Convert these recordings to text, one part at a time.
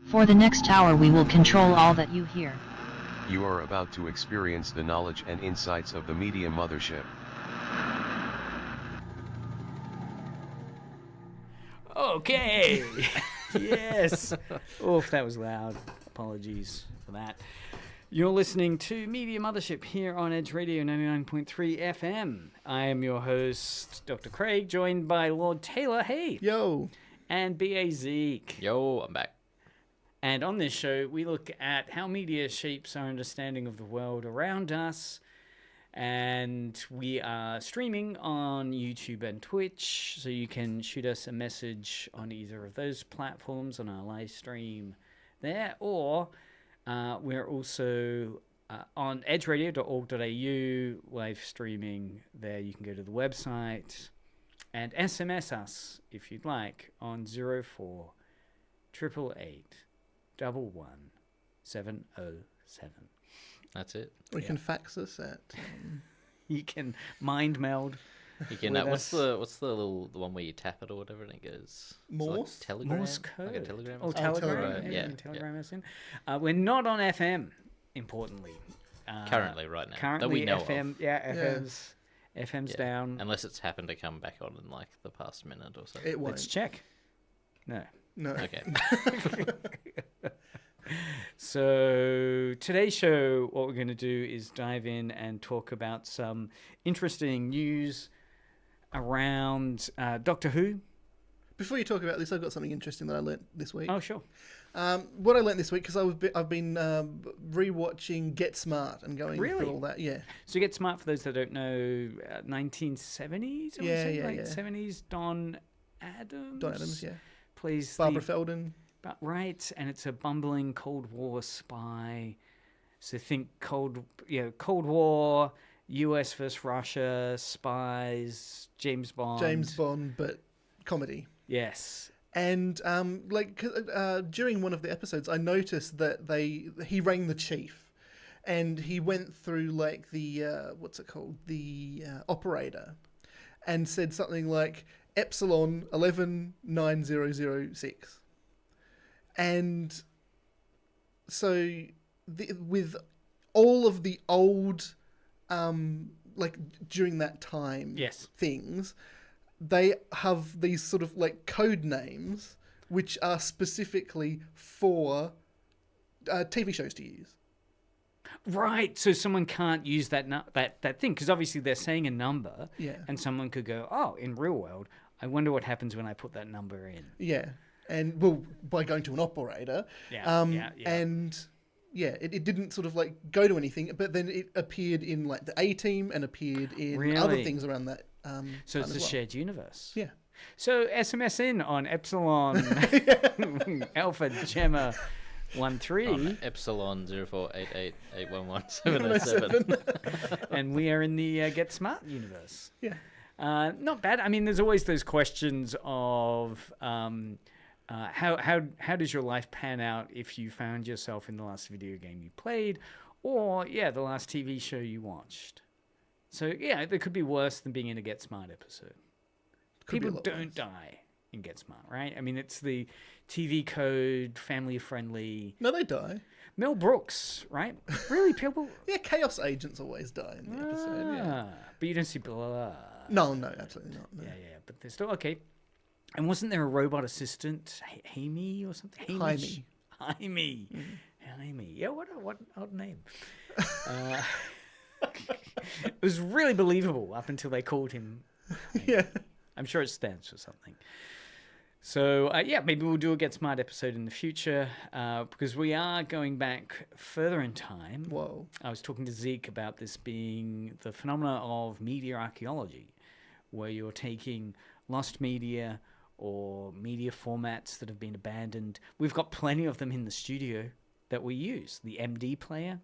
For the next hour we will control all that you hear. You are about to experience the knowledge and insights of the Media Mothership. Okay. Yes. Oof, that was loud. Apologies for that. You're listening to Media Mothership here on Edge Radio 99.3 FM. I am your host, Dr. Craig, joined by Lord Taylor. Hey. Yo. And B.A. Zeke. Yo, I'm back. And on this show, we look at how media shapes our understanding of the world around us. And we are streaming on YouTube and Twitch, so you can shoot us a message on either of those platforms on our live stream there, or we're also on edgeradio.org.au live streaming there. You can go to the website and SMS us if you'd like on 04 888 11707. That's it. Or you can fax us at. You can mind meld. You can. What's the little the one where you tap it or whatever and it goes? Morse. Like telegram. Morse code. Like a telegram. Oh, or Telegram. Telegram. Yeah, Yeah, Telegram us in. We're not on FM. Importantly, Currently, right now. currently that we know FM. of. Yeah, FM's Yeah. down. Unless it's happened to come back on in like the past minute or so. It won't. Let's check. No. No. Okay. So today's show, what we're going to do is dive in and talk about some interesting news around Doctor Who. Before you talk about this, I've got something interesting that I learnt this week. Oh, sure. What I learnt this week, because I've been rewatching Get Smart and going Really? through all that. Yeah. So Get Smart, for those that don't know, 1970s? Yeah, like yeah. 70s. Don Adams. Don Adams, yeah. Plays Barbara Feldon. Right, and it's a bumbling Cold War spy. So think Cold War, US versus Russia, spies, James Bond. But comedy. Yes. And during one of the episodes, I noticed that he rang the chief, and he went through like the the operator, and said something like Epsilon 119006. And so with all of the old, during that time, Yes. things, they have these sort of like code names which are specifically for TV shows to use. Right, so someone can't use that thing, because obviously they're saying a number, Yeah. and someone could go, oh, in real world, I wonder what happens when I put that number in. Yeah. And well, by going to an operator. Yeah. And yeah, it didn't sort of like go to anything, but then it appeared in like the A-Team and appeared in other Really? things around that. So it's time a as well. shared universe. Yeah. So SMS in on Epsilon Alpha Gemma 13. On Epsilon 0488811707. And we are in the Get Smart universe. Yeah. Not bad. I mean, there's always those questions of how does your life pan out if you found yourself in the last video game you played, or the last TV show you watched. So there could be worse than being in a Get Smart episode. Could be a People lot don't worse. die in Get Smart, right? I mean, it's the TV code, family friendly. No, they die. Mel Brooks, right? Really, people. Yeah, Chaos Agents always die in the episode. Yeah. But you don't see blood. No, absolutely not. No. Yeah, but they're still okay. And wasn't there a robot assistant, Jaime or something? Jaime. Jaime. Yeah, what odd name. It was really believable up until they called him. Yeah. I'm sure it stands for something. So, maybe we'll do a Get Smart episode in the future because we are going back further in time. Whoa. I was talking to Zeke about this being the phenomena of media archaeology, where you're taking lost media or media formats that have been abandoned. We've got plenty of them in the studio that we use. The MD player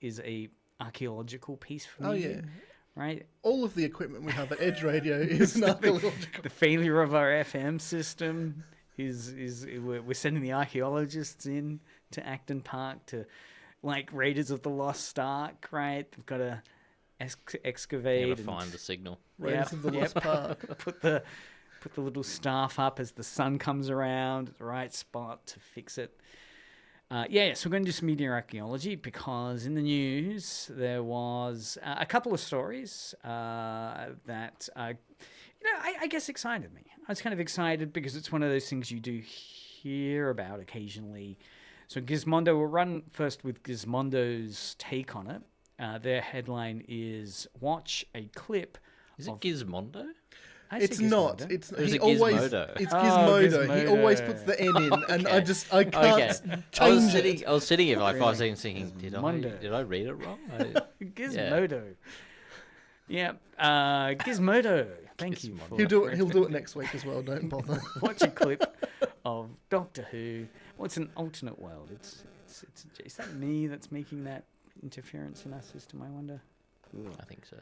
is a archaeological piece for media. Oh, yeah. Right? All of the equipment we have at Edge Radio is an archaeological. The failure of our FM system is we're sending the archaeologists in to Acton Park to, like Raiders of the Lost Ark, right? They've got to excavate. You gotta find the signal. Raiders of the Lost Park. Put the little staff up as the sun comes around at the right spot to fix it. So we're going to do some media archaeology because in the news there was a couple of stories that, I guess excited me. I was kind of excited because it's one of those things you do hear about occasionally. So Gizmondo, we'll run first with Gizmondo's take on it. Their headline is "Watch a clip." Is it Gizmondo? It's not. Gizmondo. It's Or is he it always. Gizmodo? It's Oh, Gizmodo. He always Gizmodo. puts the N in, and I Okay. can't I was change sitting. it. I was sitting here for like 5 Really? seconds, thinking, Gizmondo. did I read it wrong? Gizmodo. Yeah, Gizmodo. Thank you. Gizmodo. for He'll do it. correcting He'll do it next week as well. Don't bother. Watch a clip of Doctor Who. What's an alternate world? It's is that me that's making that interference in our system, I wonder? I think so.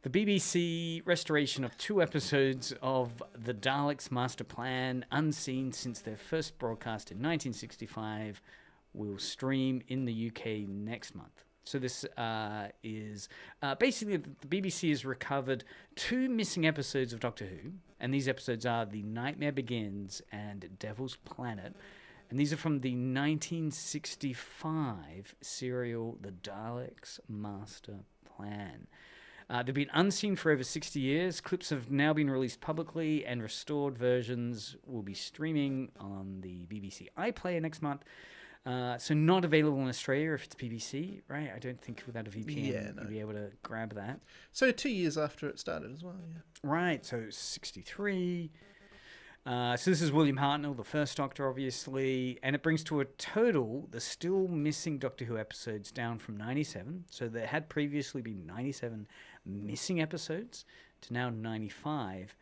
The BBC restoration of 2 episodes of The Daleks Master Plan, unseen since their first broadcast in 1965, will stream in the UK next month. So this is basically the BBC has recovered 2 missing episodes of Doctor Who, and these episodes are The Nightmare Begins and Devil's Planet. And these are from the 1965 serial The Daleks Master Plan. They've been unseen for over 60 years. Clips have now been released publicly, and restored versions will be streaming on the BBC iPlayer next month. So not available in Australia if it's BBC, right? I don't think without a VPN you'll be able to grab that. So 2 years after it started as well. Yeah. Right, so 63. So this is William Hartnell, the first Doctor, obviously, and it brings to a total the still missing Doctor Who episodes down from 97. So there had previously been 97 missing episodes to now 95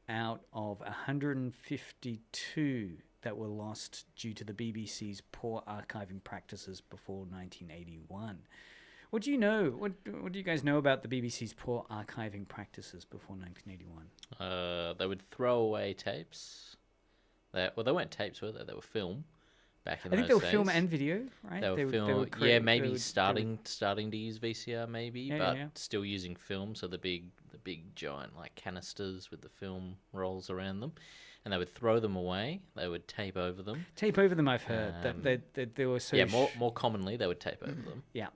out of 152 that were lost due to the BBC's poor archiving practices before 1981. What do you know? What do you guys know about the BBC's poor archiving practices before 1981? They would throw away tapes. They weren't tapes, were they? They were film. Back in I think those they were film days. and video, right? They were would film. create- Maybe they would- starting to use VCR, maybe, Yeah, but yeah. still using film. So the big giant like canisters with the film rolls around them, and they would throw them away. They would tape over them. Tape over them, I've heard. That they were so... More commonly they would tape over them. Yeah.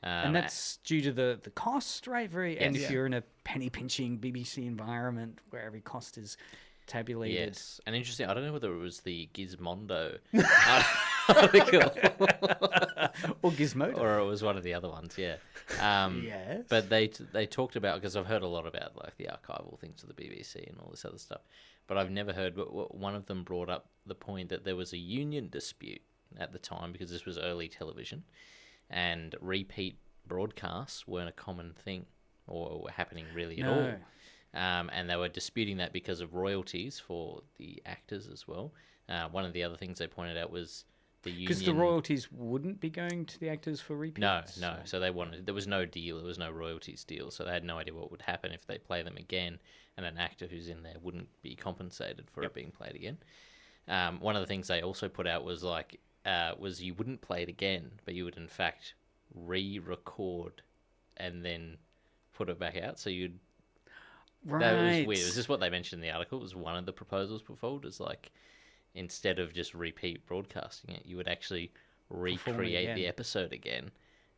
And that's due to the cost, right? And if Yeah. you're in a penny pinching BBC environment where every cost is tabulated. Yes, and interesting. I don't know whether it was the Gizmondo article Or Gizmodo. or it was one of the other ones. Yeah. Yes. But they talked about, because I've heard a lot about like the archival things of the BBC and all this other stuff, but I've never heard. But one of them brought up the point that there was a union dispute at the time because this was early television, and repeat broadcasts weren't a common thing or were happening really at all. And they were disputing that because of royalties for the actors as well. One of the other things they pointed out was the union... Because the royalties wouldn't be going to the actors for repeats? No. So they wanted... There was no deal. There was no royalties deal. So they had no idea what would happen if they play them again and an actor who's in there wouldn't be compensated for it being played again. One of the things they also put out was like... was you wouldn't play it again, but you would in fact re-record and then put it back out. So you'd... Right. That was weird. It was just what they mentioned in the article. It was one of the proposals put forward. Is like, instead of just repeat broadcasting it, you would actually recreate again. the episode again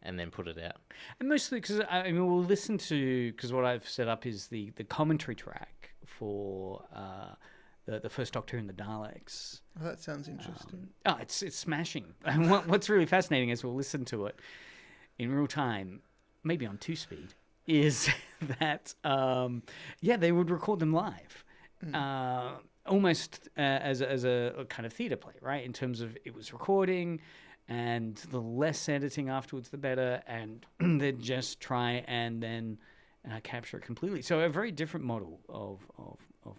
and then put it out. And mostly because, I mean, we'll listen to... Because what I've set up is the commentary track for the first Doctor Who and the Daleks. Oh, that sounds interesting. It's smashing. And what's really fascinating is we'll listen to it in real time, maybe on 2-speed, is that, they would record them live. Almost as a kind of theatre play, right? In terms of it was recording, and the less editing afterwards, the better, and they'd just try and then capture it completely. So a very different model of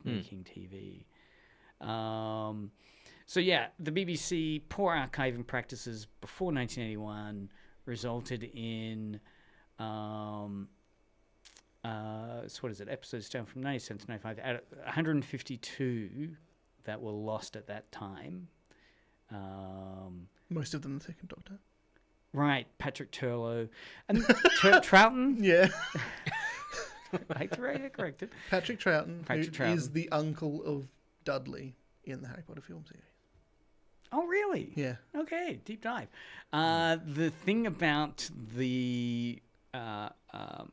making TV. The BBC poor archiving practices before 1981 resulted in episodes down from 97 to 95, out of 152 that were lost at that time. Most of them the second Doctor. Right, Patrick Turlow. And Troughton? Yeah. I hate to correct it. Patrick Troughton, Patrick who Troughton. is the uncle of Dudley in the Harry Potter film series. Oh, really? Yeah. Okay, deep dive. The thing about the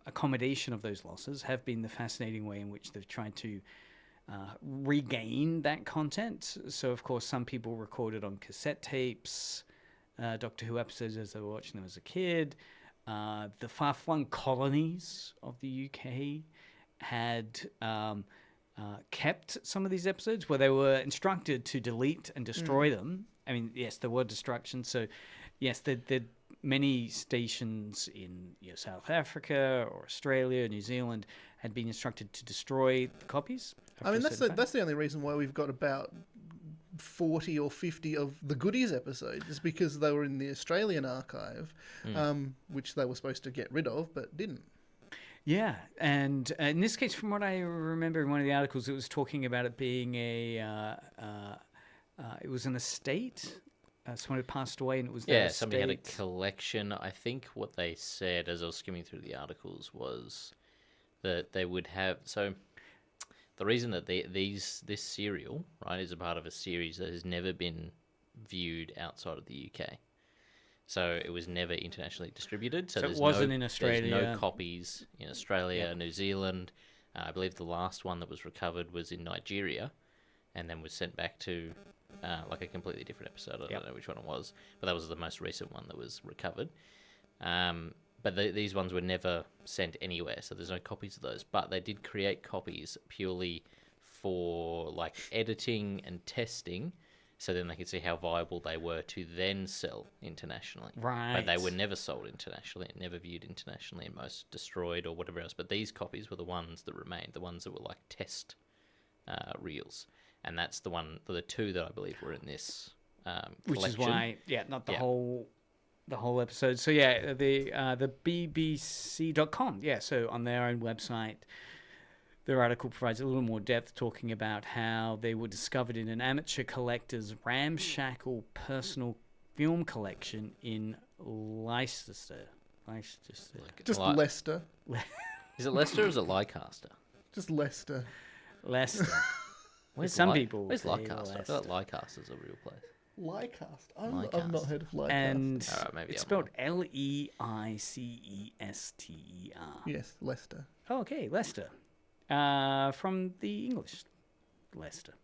accommodation of those losses have been the fascinating way in which they've tried to regain that content. So, of course, some people recorded on cassette tapes Doctor Who episodes as they were watching them as a kid. The far-flung colonies of the UK had kept some of these episodes where they were instructed to delete and destroy them. I mean, yes, there were destructions. So, yes, there many stations in South Africa or Australia, New Zealand had been instructed to destroy the copies. I mean, that's the only reason why we've got about 40 or 50 of the Goodies episodes, is because they were in the Australian archive, which they were supposed to get rid of, but didn't. Yeah, and in this case, from what I remember in one of the articles, it was talking about it being it was an estate. Someone had passed away, and it was their estate. Somebody had a collection. I think what they said as I was skimming through the articles was that they would have. So the reason that this serial, right, is a part of a series that has never been viewed outside of the UK. So it was never internationally distributed. So it wasn't in Australia. There's no copies in Australia, New Zealand. I believe the last one that was recovered was in Nigeria, and then was sent back to like a completely different episode. I don't know which one it was, but that was the most recent one that was recovered. But these ones were never sent anywhere, so there's no copies of those. But they did create copies purely for like editing and testing, so then they could see how viable they were to then sell internationally. Right. But they were never sold internationally, and never viewed internationally, and most destroyed or whatever else. But these copies were the ones that remained, the ones that were like test reels. And that's the two that I believe were in this collection. Which is why, not the whole episode. So yeah, the BBC.com. Yeah, so on their own website, their article provides a little more depth, talking about how they were discovered in an amateur collector's ramshackle personal film collection in Leicester. Just Leicester. Is it Leicester or is it Leicester? Just Leicester. Leicester. Where's people? Where's Leicester? I feel like Leicester's a real place. Leicester? I've not heard of Leicester. And maybe it's I'm spelled wrong. Leicester. Yes, Leicester. Oh, okay, Leicester. From the English, Leicester.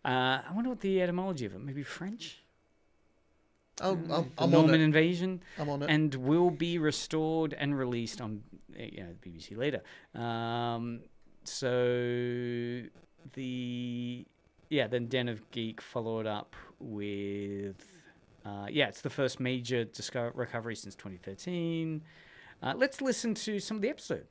I wonder what the etymology of it. Maybe French. I'm Norman on it. invasion. I'm on it. And will be restored and released on the BBC later. So then Den of Geek followed up with it's the first major recovery since 2013. Let's listen to some of the episode.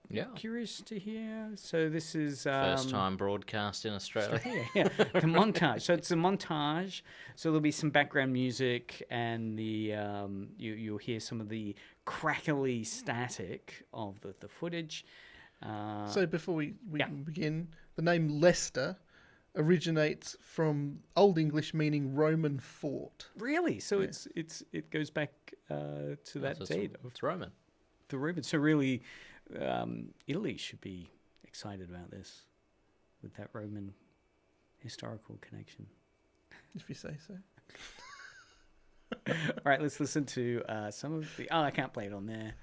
Yeah. Curious to hear. So this is First time broadcast in Australia. the montage. So it's a montage. So there'll be some background music, and the you'll hear some of the crackly static of the footage. So before we begin, the name Leicester originates from Old English meaning Roman fort. Really? So it goes back to that date. It's Roman. The Romans. So really, Italy should be excited about this, with that Roman historical connection. If you say so. All right, let's listen to some of the... Oh, I can't play it on there.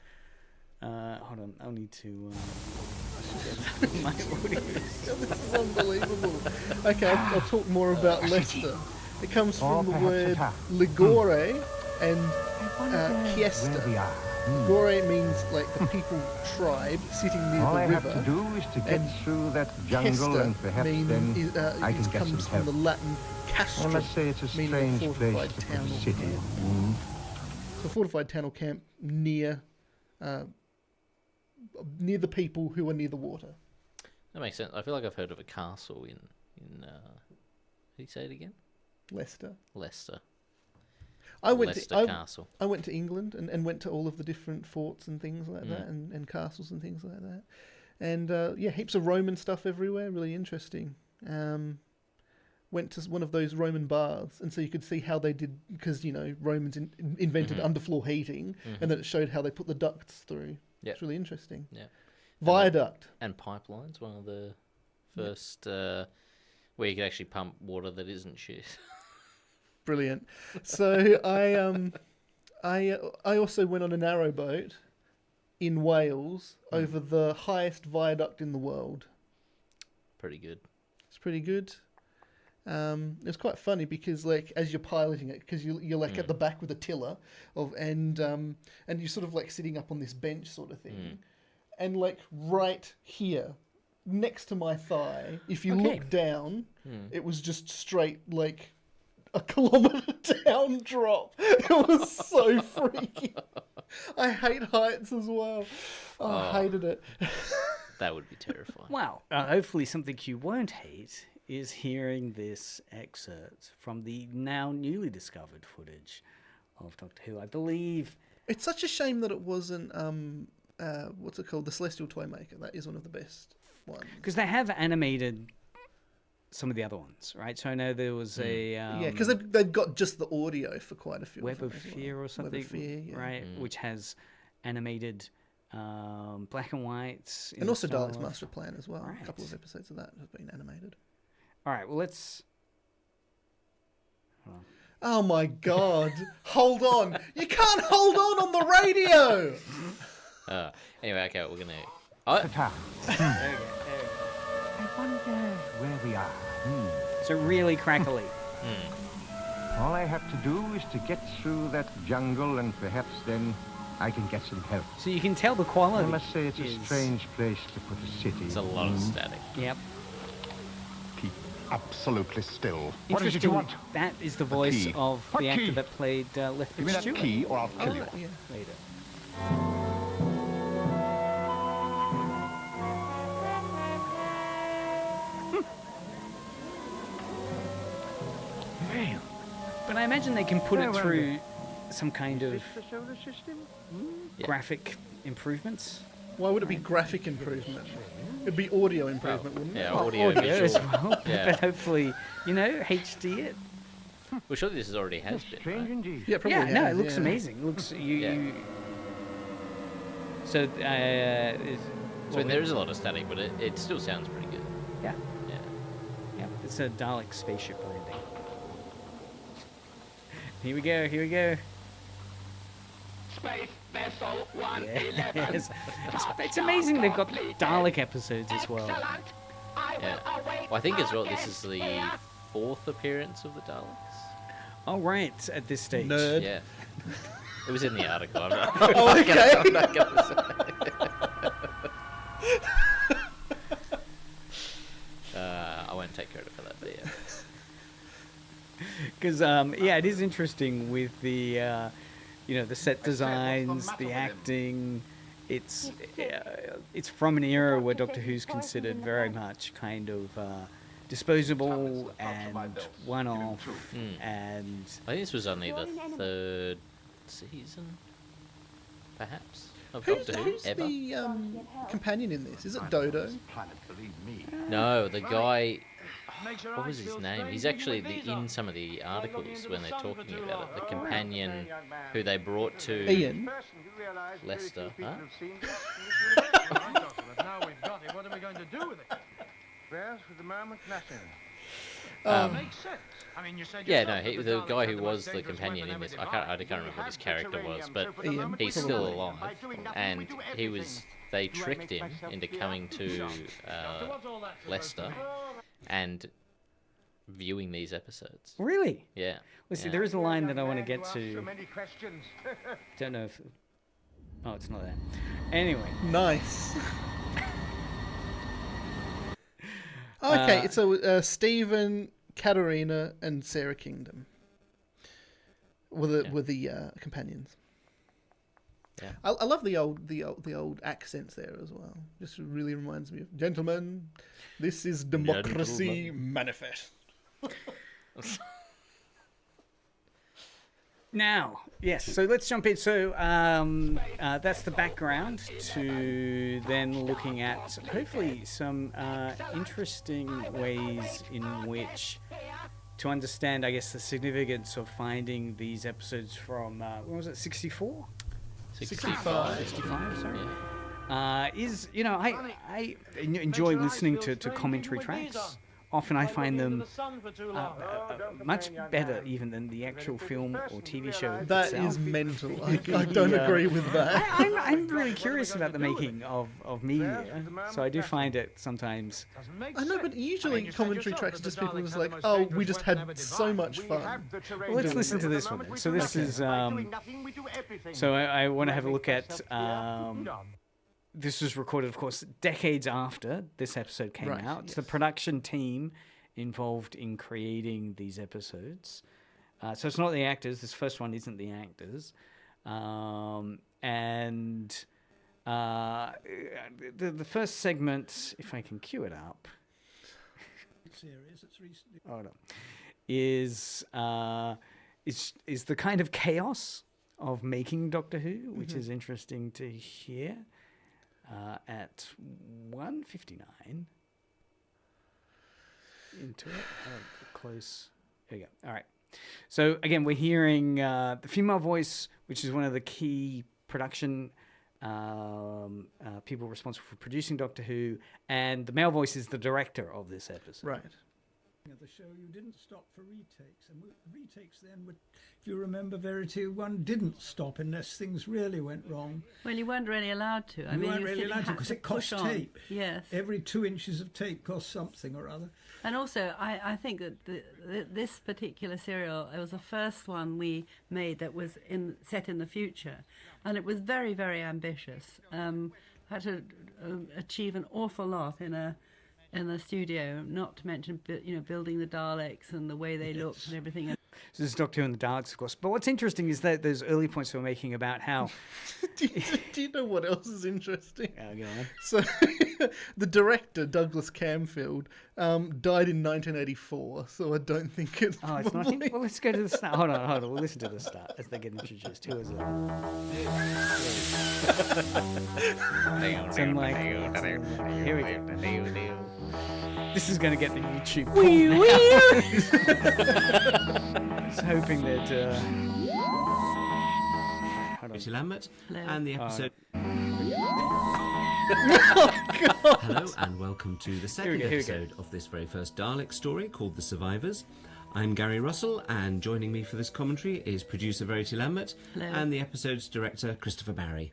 Hold on, I'll need to... my audio. This is unbelievable. Okay, I'll talk more about Leicester. It comes from the word ligore and chiesta. Ligore means like the people tribe sitting near All the I river. have to do is to get and through that jungle Chester and perhaps then I can get some comes from help. the Latin castra, Well, let's say it's a meaning strange fortified place to town put a or city. camp. So fortified town or camp near the people who are near the water. That makes sense. I feel like I've heard of a castle in did you say it again? Leicester. Leicester. Leicester Castle. I went to England and went to all of the different forts and things like that, and castles and things like that. And heaps of Roman stuff everywhere, really interesting. Went to one of those Roman baths, and so you could see how they did, because, Romans invented underfloor heating, and then it showed how they put the ducts through. Yeah. It's really interesting. Yeah. Viaduct. And pipelines, one of the first where you could actually pump water that isn't shit. Brilliant. So I also went on a narrowboat in Wales over the highest viaduct in the world. Pretty good. It's pretty good. It was quite funny because, like, as you're piloting it, because you're like at the back with a tiller and you're sort of like sitting up on this bench sort of thing, and like right here next to my thigh, if you look down, it was just straight like a kilometre down drop. It was so freaky. I hate heights as well. I hated it. That would be terrifying. Wow. Hopefully something you won't hate is hearing this excerpt from the now newly discovered footage of Doctor Who. I believe It's such a shame that it wasn't what's it called, the Celestial Toymaker. That is one of the best ones. because they have animated some of the other ones, right? So I know there was a Yeah, because they've got just the audio for quite a few. Web of of them as Fear well. or something, Web of Fear, yeah. right? Which has animated black and whites, in And the also style Dalek's of- Master Plan as well. Right. A couple of episodes of that have been animated. All right, well let's. Oh my god! Hold on! You can't hold on the radio. Anyway, okay, we're gonna. Oh, Ta-ta. I wonder where we are. So really crackly. All I have to do is to get through that jungle, and perhaps then I can get some help. So you can tell the I quality. must say it's a is- strange place to put a city. it's a lot of static. Yep. Keep absolutely still. What is it Interesting. you want? That is the voice key. of What the actor key? that played Give me Lethbridge that Stewart key or I'll kill you. Yeah. later. But I imagine they can put Yeah, it well, through some kind of The solar system? Yeah. graphic improvements. Why would it be graphic improvement? It'd be audio improvement, wouldn't Yeah, it? audio, Audio as visual. well, Yeah. but hopefully, HD it. Well, surely this has already has been. Strange Right? indeed. Yeah, probably. Yeah, no, has, it looks yeah. amazing. It looks Yeah. So, So there is a lot of static, but it still sounds pretty good. yeah, Yeah. yeah. It's a Dalek spaceship landing. Here we go. Here we go. Space Vessel 111. Yes. It's amazing they've got Dalek episodes as well. Excellent. I will Yeah. await Well, I think as well my this is the guest here. 4th appearance of the Daleks. Oh, right, at this stage. Nerd. Yeah. It was in the article. I'm not, Oh, okay. I'm not gonna say. I won't take credit for that, but yeah. Because, yeah, it is interesting with the, the set designs, the acting. It's from an era where Doctor Who's considered very much kind of disposable and one-off, and I think this was only the 3rd season, perhaps, of Doctor Who Who's ever. the companion in this? Is it Dodo? Planet, believe me. No, the guy. What was his name? He's actually in some of the articles when they're talking about it. The companion who they brought to Ian. Leicester. Huh? Now we've got it. What are we going to do with it? Well, for the moment, nothing. Makes sense. I mean, you said Yeah, yourself no, that the Daleks guy had who the was most the dangerous companion in weapon this, ever I can't devised. remember what his character was, but Ian, he's probably. still alive, and he was. They tricked him into coming to Leicester and viewing these episodes. really. Yeah. Well, see, yeah. there is a line that I want to get to. many questions. Don't know if. Oh, it's not there. Anyway. Nice. Okay, so Stephen, Katarina, and Sarah Kingdom were the companions. Yeah. I love the old accents there as well. Just really reminds me of gentlemen. This is democracy manifest. Now, yes, so let's jump in. So that's the background to then looking at hopefully some interesting ways in which to understand, I guess, the significance of finding these episodes from, what was it, 64? 65. 65, sorry. Yeah. I enjoy listening to commentary tracks often I find them much better even than the actual film or TV show That itself. is mental. I don't agree with that. I'm really curious about the making of media, so I do find it sometimes. I know, but usually commentary tracks are just people who's like, oh, we just had so much fun. Well, let's listen to this one then. So this is so I want to have a look at this was recorded, of course, decades after this episode came out. It's the production team involved in creating these episodes. So it's not the actors. This first one isn't the actors. And the first segment, if I can cue it up, hold on, is the kind of chaos of making Doctor Who, which is interesting to hear. At 1:59 into it, close. There you go. All right. So again, we're hearing the female voice, which is one of the key production people responsible for producing Doctor Who, and the male voice is the director of this episode. Right. Of the show, you didn't stop for retakes, and retakes then would, if you remember, Verity, one didn't stop unless things really went wrong. Well, you weren't really allowed to. You weren't really allowed to because it cost tape. Yes. Every 2 inches of tape cost something or other. And also, I think that this particular serial, it was the first one we made that was set in the future, and it was very, very ambitious. Had to achieve an awful lot in the studio, not to mention building the Daleks and the way they looked and everything. So this is Doctor Who and the Daleks, of course. But what's interesting is that those early points we're making about how... do you know what else is interesting? Go on. So the director, Douglas Camfield, died in 1984, so I don't think it's it's not him? Well, let's go to the start. Hold on. We'll listen to the start as they get introduced. Who is it? Here we go. This is going to get the YouTube pulled now. I was hoping that... Rachel Lambert, Hello. and the episode... Hello, and welcome to the second episode of this very first Dalek story called The Survivors. I'm Gary Russell, and joining me for this commentary is producer Verity Lambert. Hello. And the episode's director, Christopher Barry.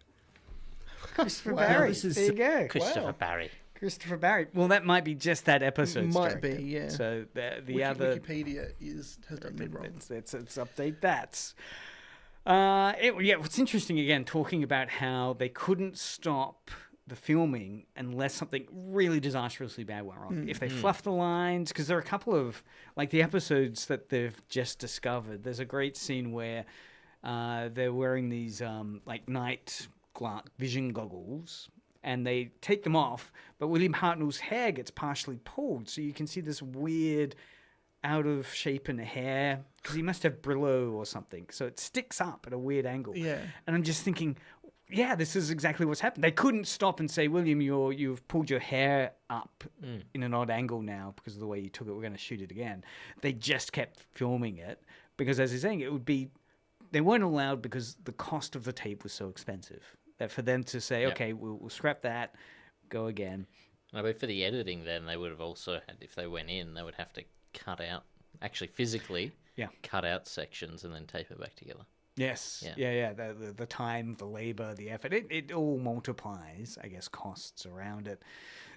Christopher Barry. There you go. Christopher Barry. Christopher Barry. Well, that might be just that episode's Might director. be, yeah. So the other... Wikipedia has done me wrong. Let's update that. What's interesting, again, talking about how they couldn't stop the filming unless something really disastrously bad went wrong. If they fluffed the lines, because there are a couple of, like the episodes that they've just discovered, there's a great scene where they're wearing these night vision goggles, and they take them off, but William Hartnell's hair gets partially pulled, so you can see this weird out of shape in the hair, because he must have Brillo or something, so it sticks up at a weird angle. Yeah. And I'm just thinking, yeah, this is exactly what's happened. They couldn't stop and say, William, you've pulled your hair up in an odd angle now because of the way you took it. We're going to shoot it again. They just kept filming it because, as he's saying, they weren't allowed because the cost of the tape was so expensive that for them to say, okay, we'll scrap that, go again. No, but for the editing, then they would have also had, if they went in, they would have to cut out, actually physically, cut out sections and then tape it back together. Yes. Yeah. The time, the labor, the effort, it all multiplies, I guess, costs around it.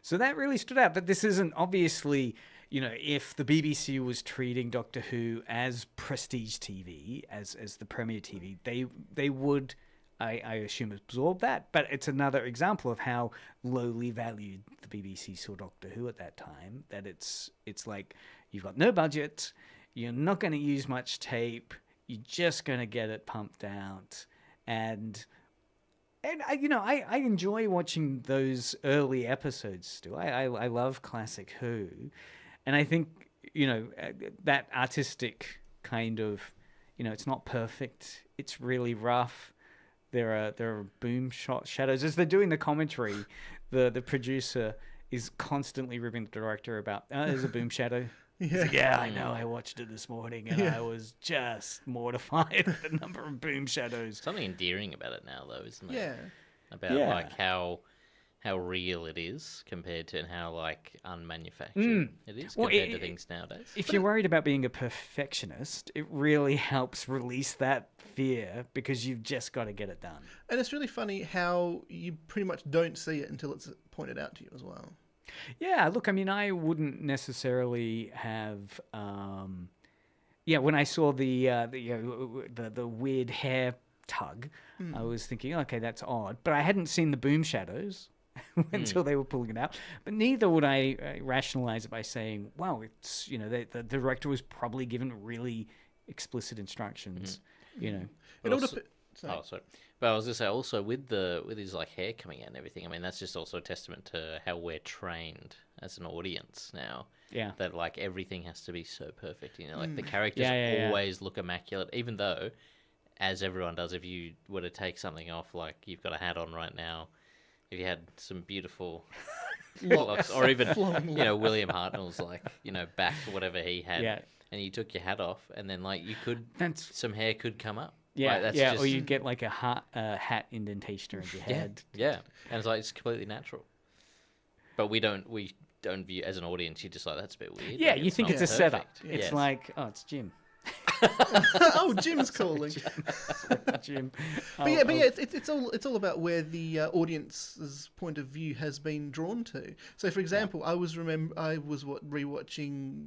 So that really stood out. But this isn't obviously, if the BBC was treating Doctor Who as prestige TV, as the premier TV, they would, I assume, absorb that. But it's another example of how lowly valued the BBC saw Doctor Who at that time. That it's like you've got no budget, you're not going to use much tape. You're just going to get it pumped out. And I enjoy watching those early episodes still. I love classic Who. And I think, that artistic kind of, it's not perfect. It's really rough. There are boom shot shadows. As they're doing the commentary, the producer is constantly ribbing the director about, there's a boom shadow. Yeah, I know. I watched it this morning, and I was just mortified at the number of boom shadows. Something endearing about it now, though, isn't it? Yeah. About how how real it is compared to how like unmanufactured it is compared to things nowadays. If you're worried about being a perfectionist, it really helps release that fear because you've just got to get it done. And it's really funny how you pretty much don't see it until it's pointed out to you as well. Yeah, look, I mean, I wouldn't necessarily have. When I saw the weird hair tug, I was thinking, okay, that's odd, but I hadn't seen the boom shadows until they were pulling it out. But neither would I rationalize it by saying, "Wow, it's the director was probably given really explicit instructions." But also, sorry. But I was gonna say also with his like hair coming out and everything. I mean, that's just also a testament to how we're trained as an audience now. Yeah. That like everything has to be so perfect. Like the characters always look immaculate, even though, as everyone does, if you were to take something off, like you've got a hat on right now, if you had some beautiful locks, or even William Hartnell's like back to whatever he had, and you took your hat off, and then like you could some hair could come up. Yeah, like, that's yeah, just, or you get like a hat indentation around your head. Yeah, and it's like it's completely natural. But we don't view as an audience. You're just like that's a bit weird. Yeah, like, you think it's a setup. Yeah. It's like, oh, it's Jim. Oh, Jim's calling. Jim. But it's all about where the audience's point of view has been drawn to. So, for example, I was rewatching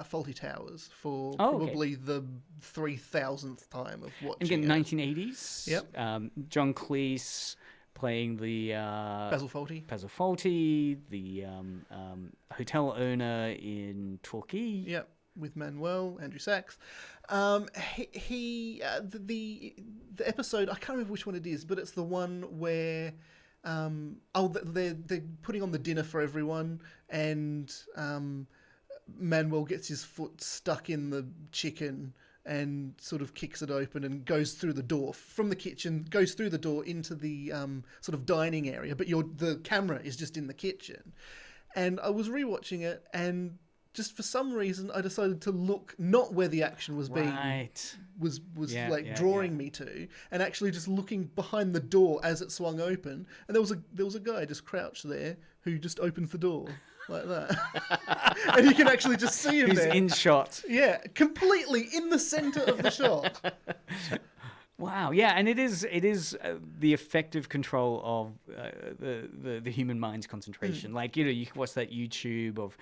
Faulty Towers for probably the 3,000th time of watching. Again, 1980s. Yep. John Cleese playing the Basil Fawlty, the hotel owner in Torquay. Yep. With Manuel, Andrew Sachs. The episode, I can't remember which one it is, but it's the one where they're putting on the dinner for everyone, and Manuel gets his foot stuck in the chicken and sort of kicks it open and goes through the door from the kitchen, goes through the door into the sort of dining area, but the camera is just in the kitchen. And I was rewatching it, and just for some reason, I decided to look not where the action was being drawing me to, and actually just looking behind the door as it swung open. And there was a guy just crouched there who just opens the door like that, and you can actually just see him there. He's in shot. Yeah, completely in the center of the shot. Wow, yeah, and it is the effective control of the human mind's concentration. Like you can watch that YouTube of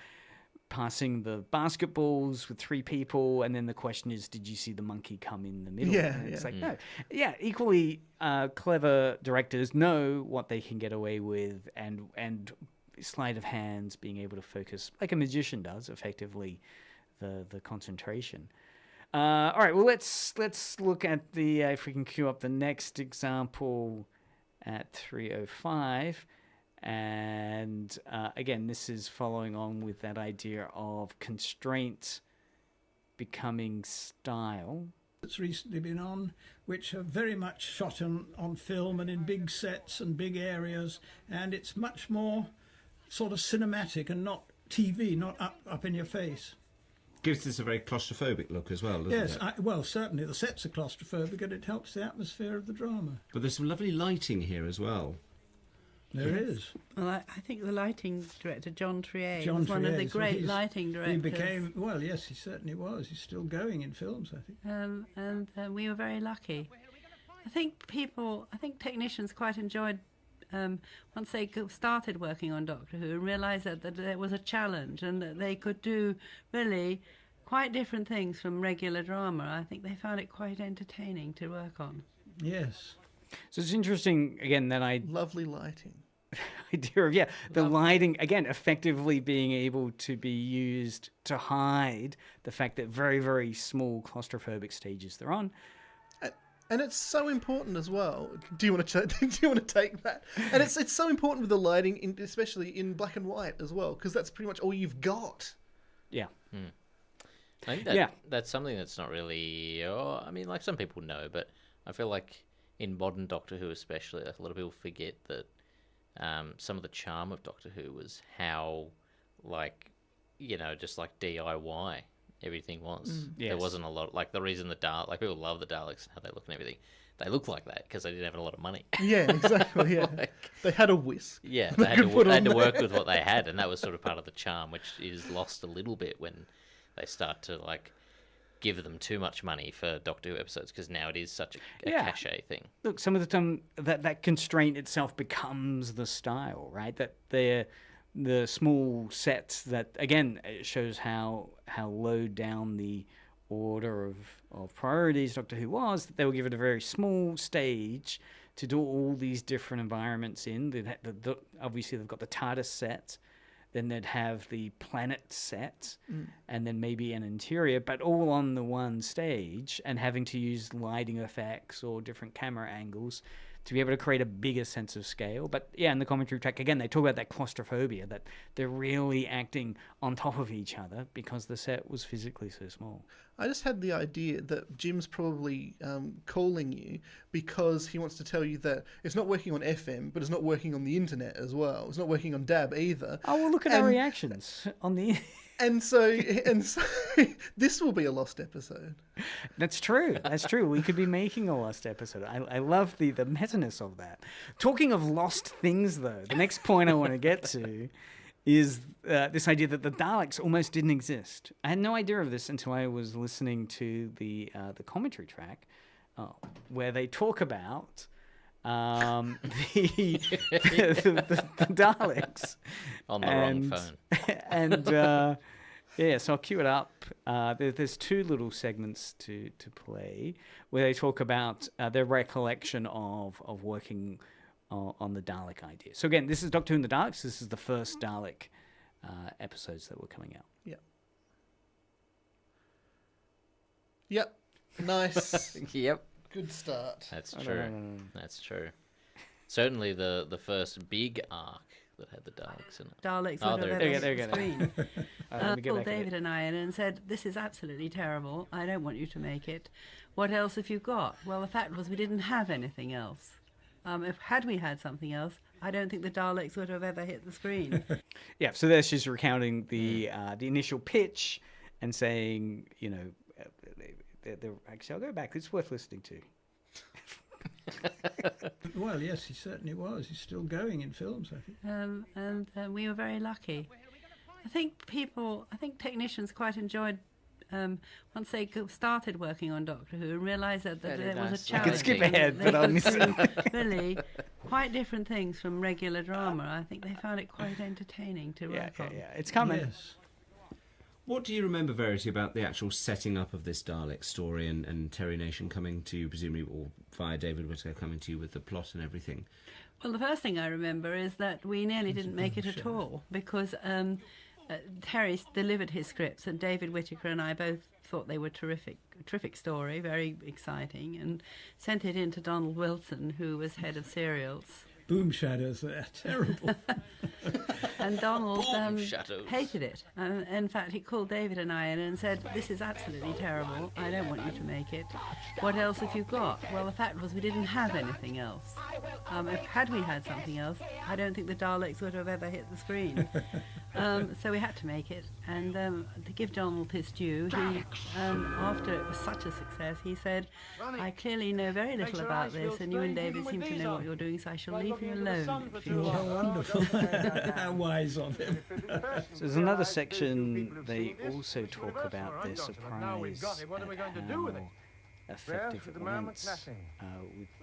passing the basketballs with three people, and then the question is, did you see the monkey come in the middle? Yeah, and it's like, no. Yeah, equally clever directors know what they can get away with, and sleight of hands, being able to focus, like a magician does, effectively, the concentration. All right, well, let's look at the, if we can cue up the next example at 3:05. And again, this is following on with that idea of constraint becoming style. It's recently been on, which are very much shot on film and in big sets and big areas, and it's much more sort of cinematic and not TV, not up in your face. Gives this a very claustrophobic look as well, doesn't yes, it? Well, certainly the sets are claustrophobic, and it helps the atmosphere of the drama. But there's some lovely lighting here as well. There is. Well, I think the lighting director, John Trier, was one of the great lighting directors. He became, well, yes, he certainly was. He's still going in films, I think. And we were very lucky. I think technicians quite enjoyed, once they started working on Doctor Who, and realised that there was a challenge and that they could do really quite different things from regular drama. I think they found it quite entertaining to work on. Yes. So it's interesting, again, that lovely lighting. Idea of, the lighting, again, effectively being able to be used to hide the fact that very, very small claustrophobic stages they're on. And it's so important as well. Do you want to take that? And it's so important with the lighting, especially in black and white as well, because that's pretty much all you've got. Yeah. I think that's something that's not really... I mean, like, some people know, but I feel like in modern Doctor Who especially, like, a lot of people forget that some of the charm of Doctor Who was how, like, just like DIY everything was. Yes. There wasn't a lot. Like the reason like people love the Daleks and how they look and everything. They look like that because they didn't have a lot of money. Yeah, exactly. Yeah, they had a whisk. Yeah, they they had to work with what they had, and that was sort of part of the charm, which is lost a little bit when they start to like give them too much money for Doctor Who episodes, because now it is such a cachet thing. Look, some of the time that constraint itself becomes the style, right? That they're the small sets that, again, it shows how low down the order of priorities Doctor Who was, that they will give it a very small stage to do all these different environments in. Obviously, they've got the TARDIS set, then they'd have the planet set, and then maybe an interior, but all on the one stage, and having to use lighting effects or different camera angles to be able to create a bigger sense of scale. But yeah, in the commentary track, again, they talk about that claustrophobia, that they're really acting on top of each other because the set was physically so small. I just had the idea that Jim's probably calling you because he wants to tell you that it's not working on FM, but it's not working on the internet as well. It's not working on DAB either. Oh, well, look at our reactions on the... And so this will be a lost episode. That's true. That's true. We could be making a lost episode. I love the meta-ness of that. Talking of lost things, though, the next point I want to get to is this idea that the Daleks almost didn't exist. I had no idea of this until I was listening to the commentary track, where they talk about the Daleks on the wrong phone. And yeah, so I'll cue it up. There's two little segments to play where they talk about their recollection of working on the Dalek idea. So again, this is Doctor Who and the Daleks. This is the first Dalek episodes that were coming out. Yep. Nice. Yep. Good start. That's true. That's true. Certainly the first big arc that had the Daleks in it. Daleks would have ever hit the screen. Called David and I in and said, "This is absolutely terrible. I don't want you to make it. What else have you got?" Well, the fact was we didn't have anything else. Had we had something else, I don't think the Daleks would have ever hit the screen. Yeah, so there she's recounting the initial pitch and saying, you know, actually, I'll go back. It's worth listening to. Well, yes, he certainly was. He's still going in films, I think. And we were very lucky. I think technicians quite enjoyed once they started working on Doctor Who and realised that it was a challenge. I could skip ahead, but I'll miss really quite different things from regular drama. I think they found it quite entertaining to work on. Yeah, it's coming. Yes. What do you remember, Verity, about the actual setting up of this Dalek story and Terry Nation coming to you, presumably, or via David Whittaker coming to you with the plot and everything? Well, the first thing I remember is that we nearly didn't make it at all because Terry delivered his scripts and David Whittaker and I both thought they were terrific story, very exciting, and sent it in to Donald Wilson, who was head of serials. Boom shadows, they're terrible. And Donald hated it. In fact, he called David and I in and said, "This is absolutely terrible. I don't want you to make it. What else have you got?" Well, the fact was we didn't have anything else. Had we had something else, I don't think the Daleks would have ever hit the screen. So we had to make it. And to give Donald his due, he, after it was such a success, he said, "I clearly know very little about this, and you and David seem to know what you're doing, so I shall leave you alone." Oh, wonderful. How wise of him. So there's another section they also talk about their surprise effective it went with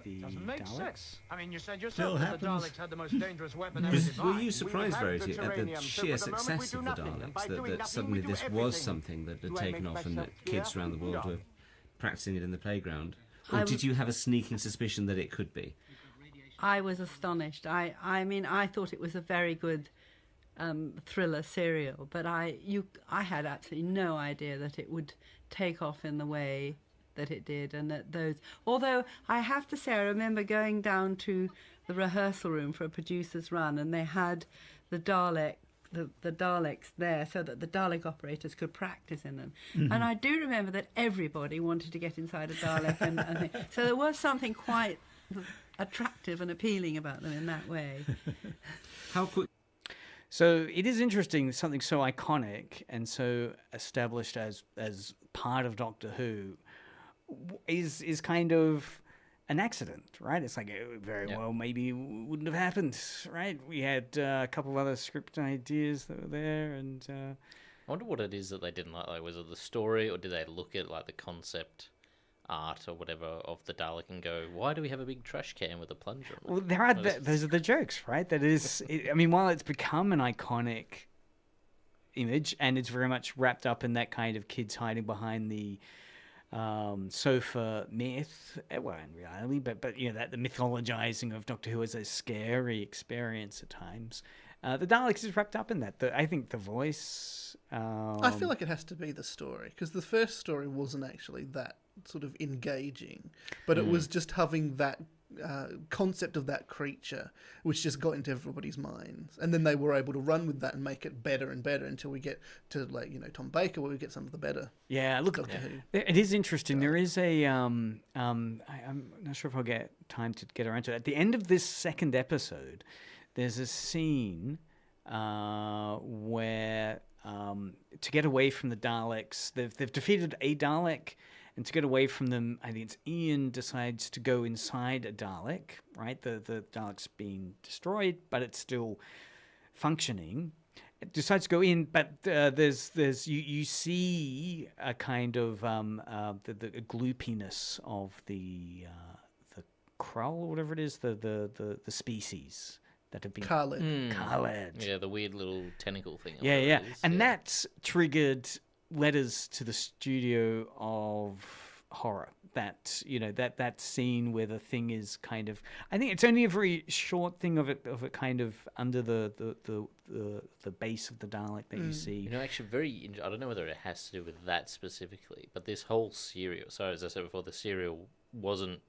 the Daleks. I mean, you said Still yourself that the happens. Daleks had the most dangerous weapon ever Were devised. you surprised, Verity, at the sheer success of the Daleks, that suddenly this was something that had taken off and that kids around the world were practicing it in the playground? Or did you have a sneaking suspicion that it could be? I was astonished. I mean, I thought it was a very good thriller serial, but I had absolutely no idea that it would take off in the way that it did, and that those. Although I have to say, I remember going down to the rehearsal room for a producer's run, and they had the Daleks there so that the Dalek operators could practice in them. Mm-hmm. And I do remember that everybody wanted to get inside a Dalek, and so there was something quite attractive and appealing about them in that way. How quick? So it is interesting, something so iconic and so established as part of Doctor Who is kind of an accident, right? It's like very well maybe wouldn't have happened, right? We had a couple of other script ideas that were there, and I wonder what it is that they didn't like. Like, was it the story, or did they look at like the concept art or whatever of the Dalek and go, why do we have a big trash can with a plunger in it? well, there are those are the jokes, right? That is, I mean, while it's become an iconic image and it's very much wrapped up in that kind of kids hiding behind the sofa myth, well, in reality, but you know, that the mythologizing of Doctor Who as a scary experience at times. The Daleks is wrapped up in that. I think the voice. I feel like it has to be the story, because the first story wasn't actually that sort of engaging, but it was just having that concept of that creature, which just got into everybody's minds, and then they were able to run with that and make it better and better until we get to, like, you know, Tom Baker, where we get some of the better. Yeah, look, Doctor Who. It is interesting. There is a I'm not sure if I'll get time to get around to it. At the end of this second episode, there's a scene where to get away from the Daleks, they've defeated a Dalek. And to get away from them, I think it's Ian decides to go inside a Dalek, right? The Dalek's being destroyed, but it's still functioning. It decides to go in, but there's you see a kind of the gloopiness of the Krull or whatever it is, the species that have been Khaled. Yeah, the weird little tentacle thing. Yeah. And that's triggered letters to the studio of horror. That, you know, that scene where the thing is kind of, I think it's only a very short thing of it kind of under the base of the Dalek that you see. You know, actually I don't know whether it has to do with that specifically, but this whole serial, so as I said before, the serial wasn't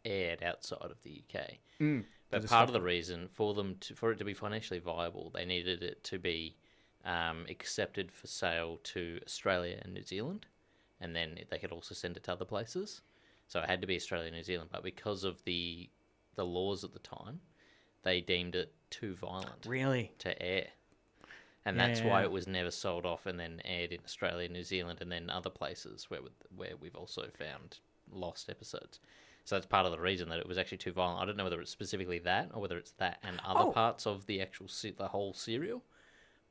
aired outside of the UK. But part of the reason for it to be financially viable, they needed it to be accepted for sale to Australia and New Zealand, and then they could also send it to other places. So it had to be Australia and New Zealand, but because of the laws at the time, they deemed it too violent to air. And that's why it was never sold off and then aired in Australia, New Zealand, and then other places where we've also found lost episodes. So that's part of the reason that it was actually too violent. I don't know whether it's specifically that or whether it's that and other parts of the actual the whole serial,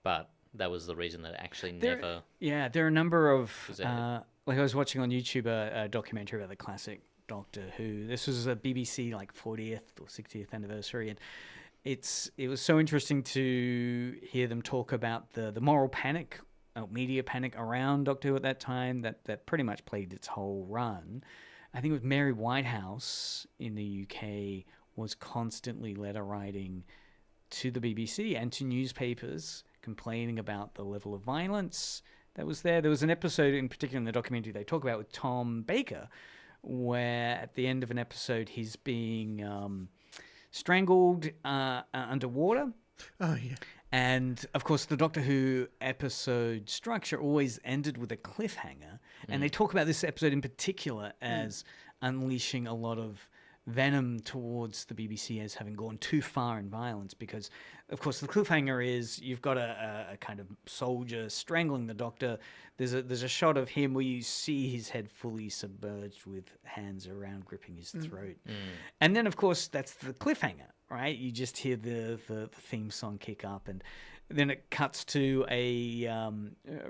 but that was the reason that it actually never... Yeah, there are a number of... like I was watching on YouTube a documentary about the classic Doctor Who. This was a BBC like 40th or 60th anniversary, and it was so interesting to hear them talk about the moral panic, media panic around Doctor Who at that time that pretty much plagued its whole run. I think it was Mary Whitehouse in the UK was constantly letter writing to the BBC and to newspapers complaining about the level of violence that was there. There was an episode in particular in the documentary they talk about with Tom Baker where at the end of an episode he's being strangled underwater. Oh, yeah. And, of course, the Doctor Who episode structure always ended with a cliffhanger. And they talk about this episode in particular as unleashing a lot of venom towards the BBC as having gone too far in violence because, of course, the cliffhanger is you've got a kind of soldier strangling the Doctor. There's a shot of him where you see his head fully submerged with hands around gripping his throat. And then, of course, that's the cliffhanger, right? You just hear the theme song kick up and then it cuts to a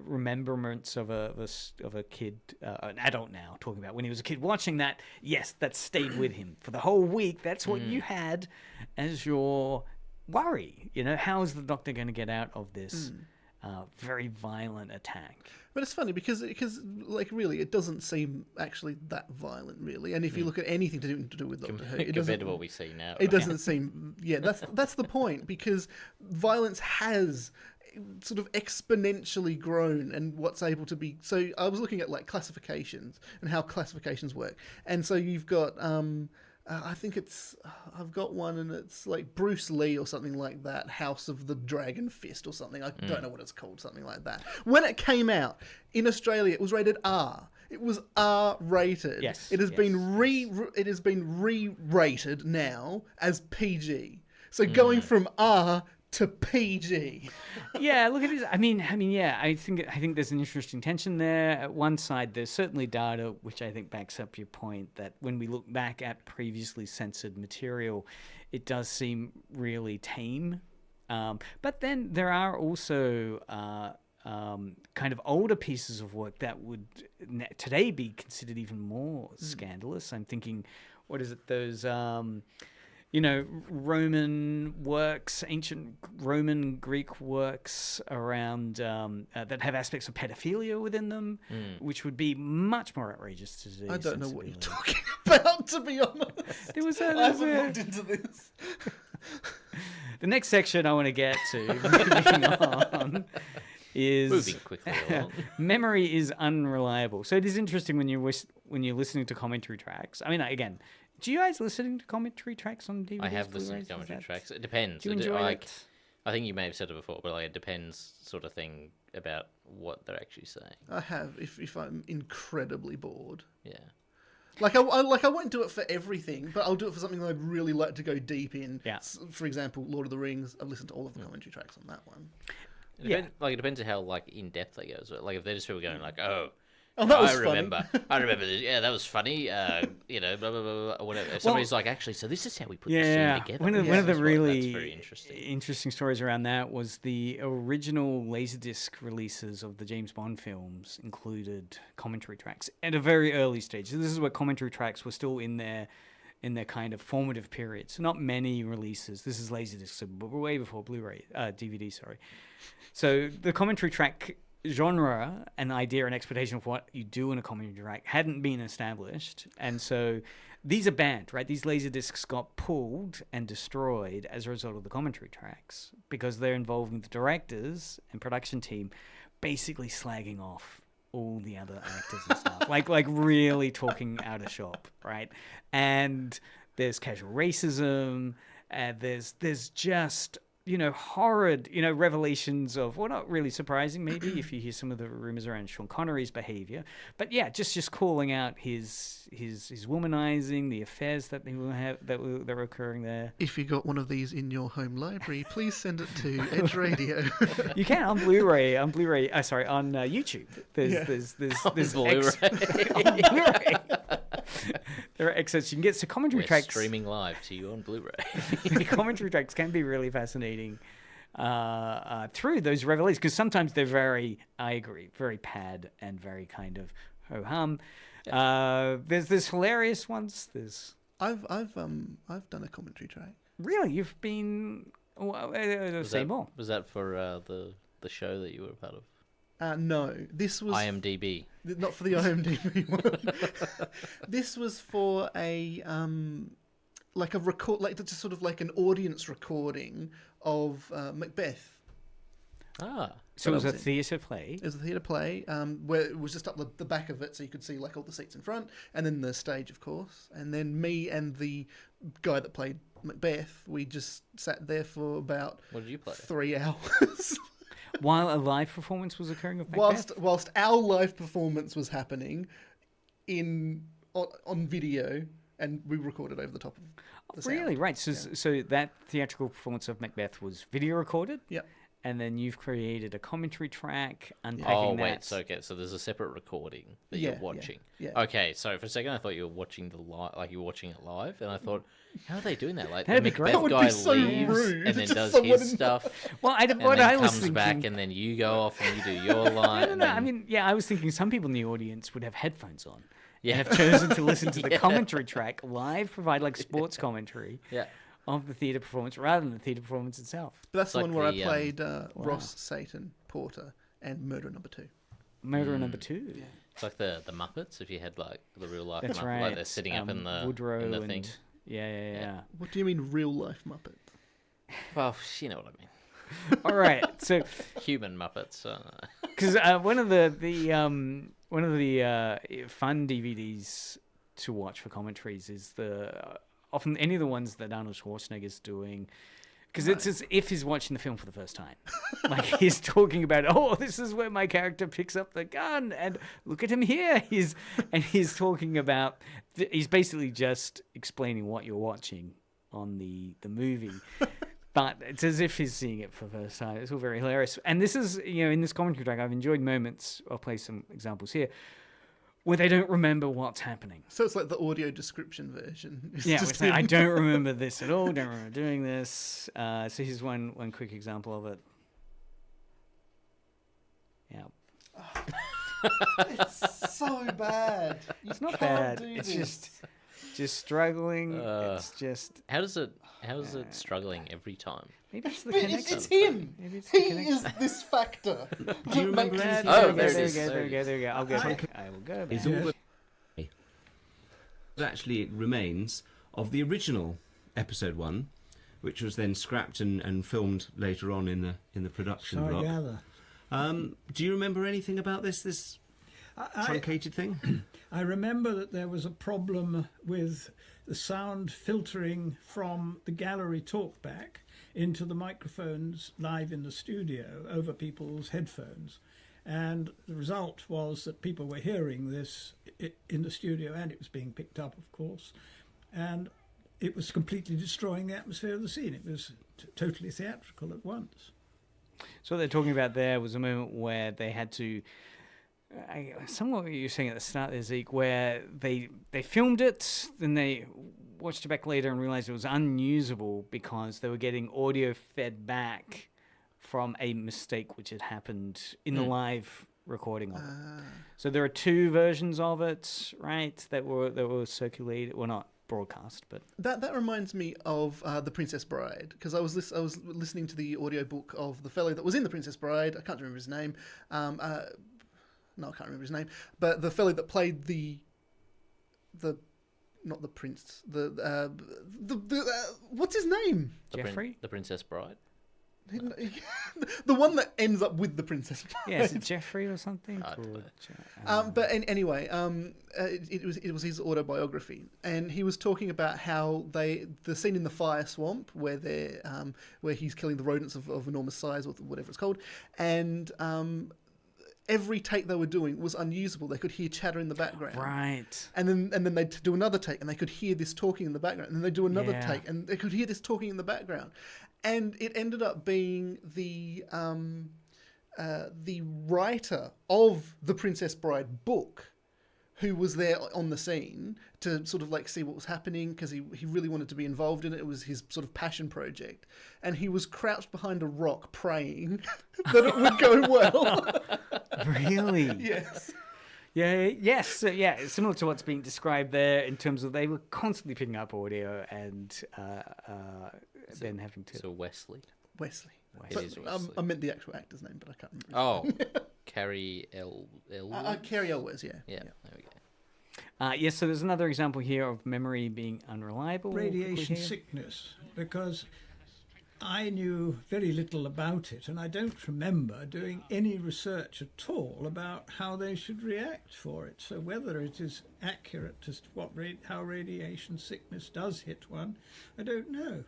remembrance of a kid, an adult now, talking about when he was a kid watching that. Yes, that stayed with him for the whole week. That's what you had as your worry. You know, how is the Doctor going to get out of this very violent attack? But it's funny because like really it doesn't seem actually that violent really, and if you look at anything to do with Doctor Who, it compared to what we see now, it doesn't seem. Yeah, that's the point, because violence has sort of exponentially grown and what's able to be. So I was looking at like classifications and how classifications work, and so you've got I think I've got one and it's like Bruce Lee or something like that, House of the Dragon Fist or something. I don't know what it's called, something like that. When it came out in Australia, it was rated R. It was R-rated. Yes. It has been re-rated now as PG. So going from R to PG. Yeah, look at this. I mean, yeah. I think there's an interesting tension there. At one side, there's certainly data which I think backs up your point that when we look back at previously censored material, it does seem really tame. But then there are also kind of older pieces of work that would today be considered even more scandalous. I'm thinking, what is it? Those Roman works, ancient Roman Greek works around that have aspects of pedophilia within them, which would be much more outrageous to today's I don't know what sensibility. you're talking about, to be honest. I haven't looked into this. The next section I want to get to, moving on, is moving quickly along. Memory is unreliable. So it is interesting when you're listening to commentary tracks. I mean, again, do you guys listening to commentary tracks on DVDs? I have listened Blu-rays? to commentary tracks. It depends. Do you enjoy it? I think you may have said it before, but it depends, sort of thing, about what they're actually saying. I have, if I'm incredibly bored. Yeah. Like I won't do it for everything, but I'll do it for something that I'd really like to go deep in. Yeah. For example, Lord of the Rings. I've listened to all of the commentary tracks on that one. It depends on how in depth they go. So, if they're just people going that was I remember this. Yeah, that was funny. Blah blah blah, blah or whatever. If somebody's actually, so this is how we put this scene together. One of the that's really very interesting stories around that was the original Laserdisc releases of the James Bond films included commentary tracks at a very early stage. So this is where commentary tracks were still in their kind of formative period. So not many releases. This is Laserdisc, so way before Blu-ray, DVD, sorry. So the commentary track genre and idea and expectation of what you do in a commentary track hadn't been established. And so these are banned, right? These Laserdiscs got pulled and destroyed as a result of the commentary tracks because they're involving the directors and production team basically slagging off all the other actors and stuff. like really talking out of shop, right? And there's casual racism, there's just horrid, revelations of, well, not really surprising maybe if you hear some of the rumors around Sean Connery's behavior, but yeah, just calling out his womanizing, the affairs that they will have that were occurring there. If you got one of these in your home library, please send it to Edge Radio. You can on Blu-ray, on YouTube. There's Blu-ray. On Blu-ray. There are excerpts you can get. So commentary tracks streaming live to you on Blu-ray. The commentary tracks can be really fascinating through those revelations because sometimes they're very, I agree, very pad and very kind of ho hum. There's hilarious ones. I've done a commentary track. Really, you've been. Say more. Was that for the show that you were a part of? No, this was IMDb. Not for the IMDb one. This was for a just sort of like an audience recording of Macbeth. So it was a theatre play. It was a theatre play where it was just up the back of it, so you could see all the seats in front, and then the stage, of course. And then me and the guy that played Macbeth, we just sat there for about 3 hours. While a live performance was occurring of Macbeth? Whilst our live performance was happening on video, and we recorded over the top of the sound. Really? Right. So that theatrical performance of Macbeth was video recorded? Yep. And then you've created a commentary track unpacking that. So there's a separate recording that you're watching. Yeah. Okay, so for a second I thought you were watching you were watching it live, and I thought, how are they doing that? Like That'd the be great. Macbeth That guy would be so leaves rude. and then Just does someone his in stuff. Well, and what then I was comes thinking, back, and then you go off and you do your line. I mean, I was thinking some people in the audience would have headphones on. Yeah. And have chosen to listen to the commentary track live, provide like sports commentary. Yeah. Of the theatre performance rather than the theatre performance itself. But that's the one where I played Ross, Satan, Porter, and Murderer Number 2. Murderer Number 2. Yeah. It's like the Muppets. If you had like the real life That's Muppet, right. like they're sitting up in the Woodrow in the thing. Yeah. What do you mean, real life Muppet? Well, you know what I mean. All right, so human Muppets. Because one of the fun DVDs to watch for commentaries is often any of the ones that Arnold Schwarzenegger's doing, because it's as if he's watching the film for the first time. Like he's talking about, this is where my character picks up the gun, and look at him here. He's talking about, he's basically just explaining what you're watching on the movie. But it's as if he's seeing it for the first time. It's all very hilarious. And this is, in this commentary track, I've enjoyed moments. I'll play some examples here where they don't remember what's happening. So it's like the audio description version. It's Yeah, just it's like, I him. don't remember this at all. Don't remember doing this. So here's one quick example of it. Yeah. It's so bad. It's not can't bad. do It's this. just struggling. It's just How is it struggling every time? maybe it's the But connection. it's him. Maybe it's He the connection. is this factor. Do you remember Makes anything? Oh, about there it this? is. There we go. I'll go back. I will go back. Is all actually it remains of the original episode 1, which was then scrapped and filmed later on in the production So I block. gather. Do you remember anything about this truncated thing? I remember that there was a problem with the sound filtering from the gallery talkback into the microphones live in the studio over people's headphones. And the result was that people were hearing this in the studio, and it was being picked up, of course. And it was completely destroying the atmosphere of the scene. It was totally theatrical at once. So what they're talking about there was a moment where they had to, somewhat what you were saying at the start there, Zeke, where they filmed it, then they watched it back later and realized it was unusable because they were getting audio fed back from a mistake which had happened in the live recording of it. So there are 2 versions of it, right, that were circulated, well, not broadcast, but That reminds me of The Princess Bride, because I was listening to the audiobook of the fellow that was in The Princess Bride. I can't remember his name. No, I can't remember his name. But the fellow that played the not the prince, the what's his name? Jeffrey? The Princess Bride. The one that ends up with the Princess Bride. yeah, is it Jeffrey or something? I don't Or, But anyway, it was his autobiography, and he was talking about how the scene in the fire swamp where where he's killing the rodents of enormous size or whatever it's called, and every take they were doing was unusable. They could hear chatter in the background, right. and then they'd do another take, and they could hear this talking in the background, and then they'd do another Yeah. take, and they could hear this talking in the background, and it ended up being the writer of the Princess Bride book who was there on the scene to sort of like see what was happening, because he really wanted to be involved in it. It was his sort of passion project, and he was crouched behind a rock praying that it would go well. Really? Yes. Yeah, yes. So, yeah, it's similar to what's being described there in terms of they were constantly picking up audio and then having to... So Wesley. Wesley. It But, is Wesley. I meant the actual actor's name, but I can't remember. Oh, Carrie Elwes? Carrie Elwes, yeah. Yeah, there we go. Yes, so there's another example here of memory being unreliable. Radiation Here. sickness, because I knew very little about it, and I don't remember doing any research at all about how they should react for it. So whether it is accurate as to how radiation sickness does hit one, I don't know.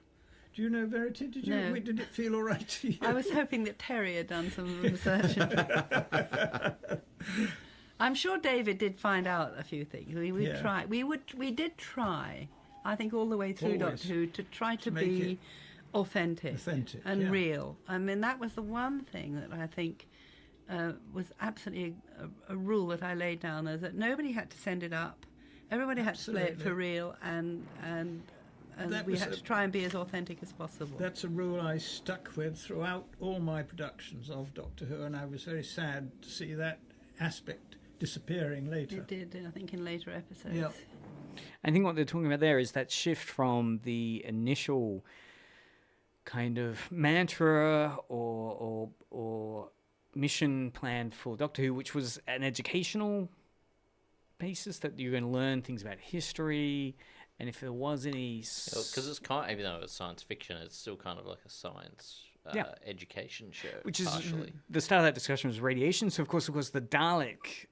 Do you know, Verity? No. Did it feel all right to you? I was hoping that Terry had done some research. I'm sure David did find out a few things. We Yeah. tried. We did try. I think all the way through Always. Doctor Who to try to make be it authentic and yeah. real. I mean, that was the one thing that I think was absolutely a rule that I laid down there, that nobody had to send it up. Everybody had to play it for real, and we had to try and be as authentic as possible. That's a rule I stuck with throughout all my productions of Doctor Who, and I was very sad to see that aspect disappearing later. It did, I think, in later episodes. Yep. I think what they're talking about there is that shift from the initial kind of mantra or mission plan for Doctor Who, which was an educational basis, that you're going to learn things about history, and if there was any... Because it's even though it's science fiction, it's still kind of like a science education show, which is partially. The start of that discussion was radiation. So of course the Dalek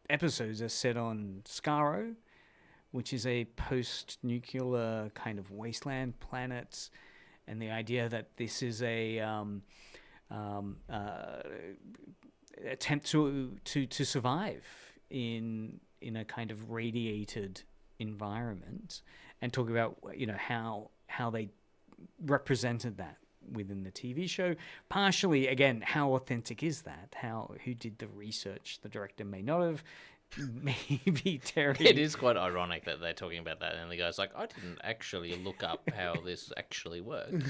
episodes are set on Skaro, which is a post-nuclear kind of wasteland planet, and the idea that this is a attempt to survive in a kind of radiated environment, and talk about how they represented that within the TV show. Partially, again, how authentic is that? Who did the research? The director may not have. Maybe Terry. It is quite ironic that they're talking about that, and the guy's like, I didn't actually look up how this actually worked.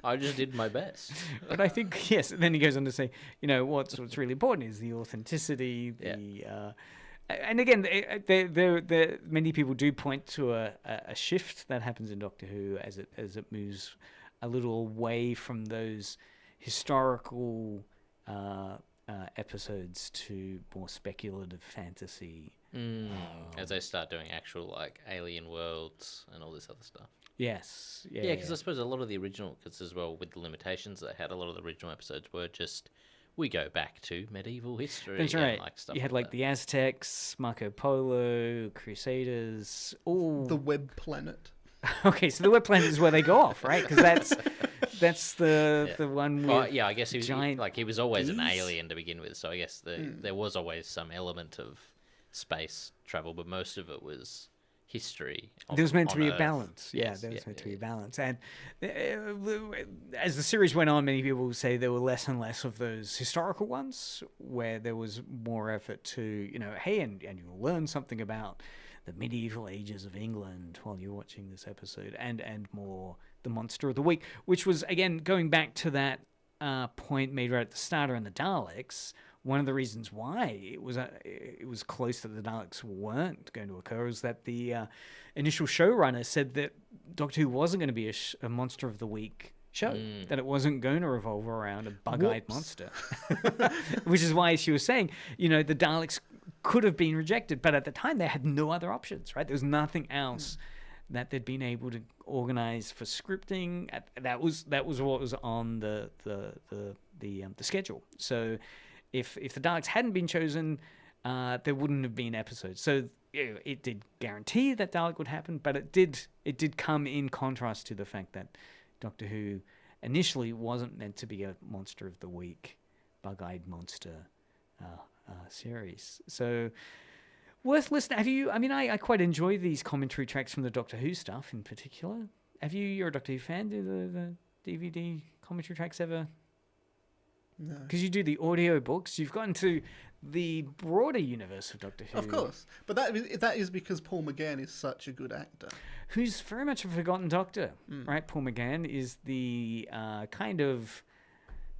I just did my best. But I think, yes, then he goes on to say, what's really important is the authenticity, and again, many people do point to a shift that happens in Doctor Who as it moves a little away from those historical episodes to more speculative fantasy. As they start doing actual like alien worlds and all this other stuff. Yes. Yeah, because I suppose a lot of the original, because as well with the limitations they had, a lot of the original episodes were just, we go back to medieval history. That's right. And, like, stuff you had like the Aztecs, Marco Polo, Crusaders, all... The Web Planet. Okay, so the Web Planet is where they go off, right? Because that's the one with I guess he was giant he was always an geese? alien to begin with, so I guess there was always some element of space travel, but most of it was history. There was meant to be Earth. a balance. Yes, there was meant to be a balance. And as the series went on, many people would say there were less and less of those historical ones where there was more effort to, hey, and you'll learn something about the medieval ages of England while you're watching this episode, and more the monster of the week, which was, again, going back to that point made right at the start around the Daleks. One of the reasons why it was close that the Daleks weren't going to occur was that the initial showrunner said that Doctor Who wasn't going to be a monster of the week show, that it wasn't going to revolve around a bug-eyed monster. Which is why she was saying, the Daleks could have been rejected, but at the time they had no other options, right? There was nothing else that they'd been able to organize for scripting. That was what was on the schedule. So if the Daleks hadn't been chosen, there wouldn't have been episodes. So it did guarantee that Dalek would happen, but it did come in contrast to the fact that Doctor Who initially wasn't meant to be a monster of the week, bug-eyed monster series. So worth listening. I quite enjoy these commentary tracks from the Doctor Who stuff in particular. You're a Doctor Who fan? Do the DVD commentary tracks ever? No. Because you do the audio books, you've gotten to the broader universe of Doctor Who. Of course. But that is because Paul McGann is such a good actor. Who's very much a forgotten Doctor, right? Paul McGann is the kind of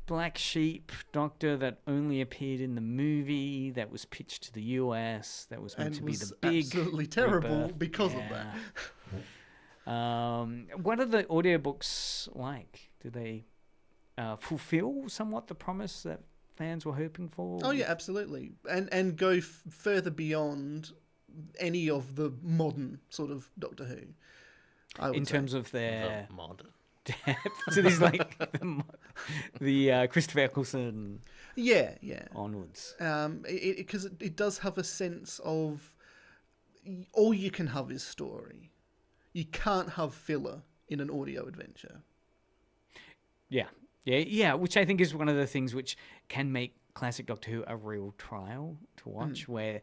black sheep Doctor that only appeared in the movie, that was pitched to the US, that was meant to be the big... absolutely terrible rebirth. because of that. What are the audiobooks like? Do they fulfill somewhat the promise that fans were hoping for? Oh yeah, absolutely, and go further beyond any of the modern sort of Doctor Who. In terms of their modern depth. So there's like the Christopher Eccleston. Yeah. Onwards. Because it does have a sense of all you can have is story. You can't have filler in an audio adventure. Yeah, which I think is one of the things which can make classic Doctor Who a real trial to watch, where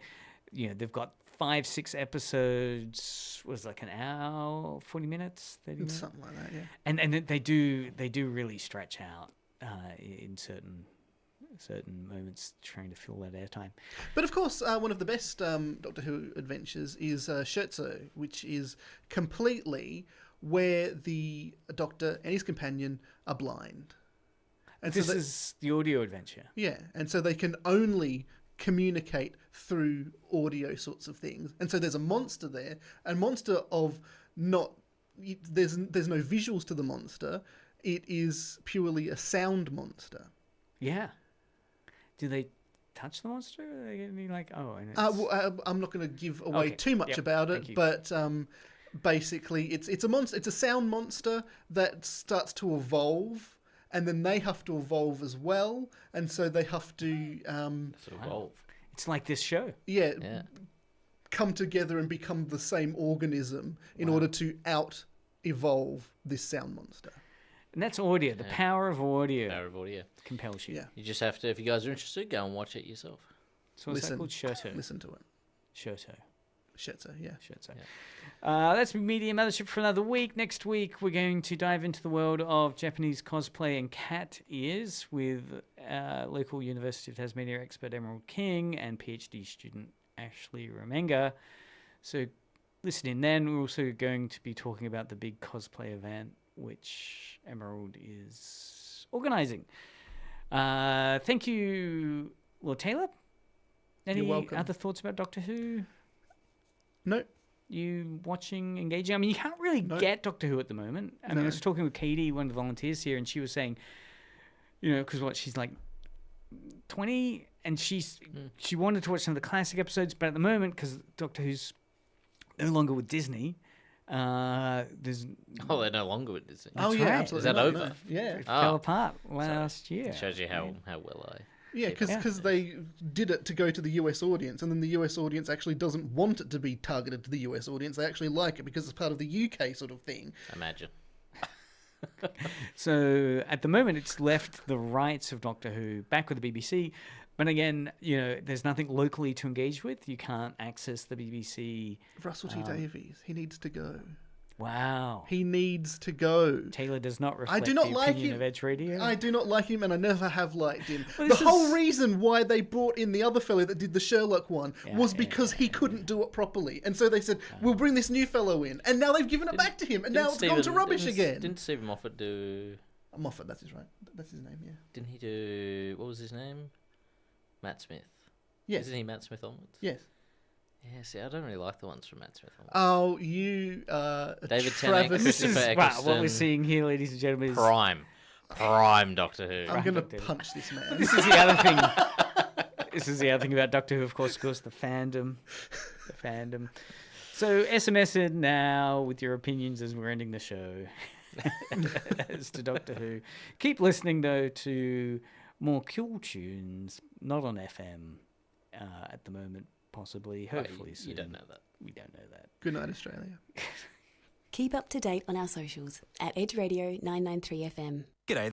they've got 5-6 episodes, was like an hour, 40 minutes, 30 minutes, something like that. Yeah, and they do really stretch out in certain moments, trying to fill that airtime. But of course, one of the best Doctor Who adventures is Scherzo, which is completely where the Doctor and his companion are blind. And this is the audio adventure. Yeah, and so they can only communicate through audio sorts of things. And so there's a monster there, a monster of not... There's no visuals to the monster. It is purely a sound monster. Yeah. Do they touch the monster? Are they going to be like, I'm not going to give away too much about it, but basically it's a monster. It's a sound monster that starts to evolve, and then they have to evolve as well, and so they have to evolve. It's like this show. Yeah. Come together and become the same organism in order to out-evolve this sound monster. And that's audio. The power of audio. Power of audio compels you. Yeah. You just have to, if you guys are interested, go and watch it yourself. So what's that called? Scherzo. Listen to it. Scherzo. Scherzo, yeah. Scherzo. That's Media Mothership for another week. Next week, we're going to dive into the world of Japanese cosplay and cat ears with local University of Tasmania expert Emerald King and PhD student Ashley Romenga. So listen in then. We're also going to be talking about the big cosplay event, which Emerald is organising. Thank you, Lord Taylor. Any You're welcome. other thoughts about Doctor Who? No. You watching, engaging? I mean, you can't really get Doctor Who at the moment. I mean, I was talking with Katie, one of the volunteers here, and she was saying, because she's like 20, and she wanted to watch some of the classic episodes, but at the moment, because Doctor Who's no longer with Disney, there's... Oh, they're no longer with Disney. That's yeah, right. absolutely. Is that over? No. Yeah. It fell apart last year. It shows you how well I... Yeah, because they did it to go to the US audience, and then the US audience actually doesn't want it to be targeted to the US audience. They actually like it because it's part of the UK sort of thing. Imagine. So at the moment, it's left the rights of Doctor Who back with the BBC. But again, there's nothing locally to engage with. You can't access the BBC. Russell T Davies, he needs to go. Wow. He needs to go. Taylor does not reflect I do not the like opinion him. of Edge Radio. I do not like him, and I never have liked him. Well, the whole reason why they brought in the other fellow that did the Sherlock one was because he couldn't do it properly. And so they said, we'll bring this new fellow in. And now they've given it back to him, and now it's gone to rubbish again. Didn't Stephen Moffat do... Moffat, that's his name, yeah. Didn't he do... What was his name? Matt Smith. Yes. Isn't he Matt Smith onwards? Yes. Yeah, see, I don't really like the ones from Matt Smith onwards. Oh, you, David Travis. Tennant, Christopher Eccleston. Wow, what we're seeing here, ladies and gentlemen, is... Prime Doctor Who. I'm going to punch this man. This is the other thing. This is the other thing about Doctor Who, of course, the fandom. The fandom. So SMS it now with your opinions as we're ending the show. As to Doctor Who. Keep listening, though, to more cool tunes, not on FM at the moment, possibly, hopefully soon. You don't know that. We don't know that. Good night, Australia. Keep up to date on our socials at Edge Radio 993 FM. G'day.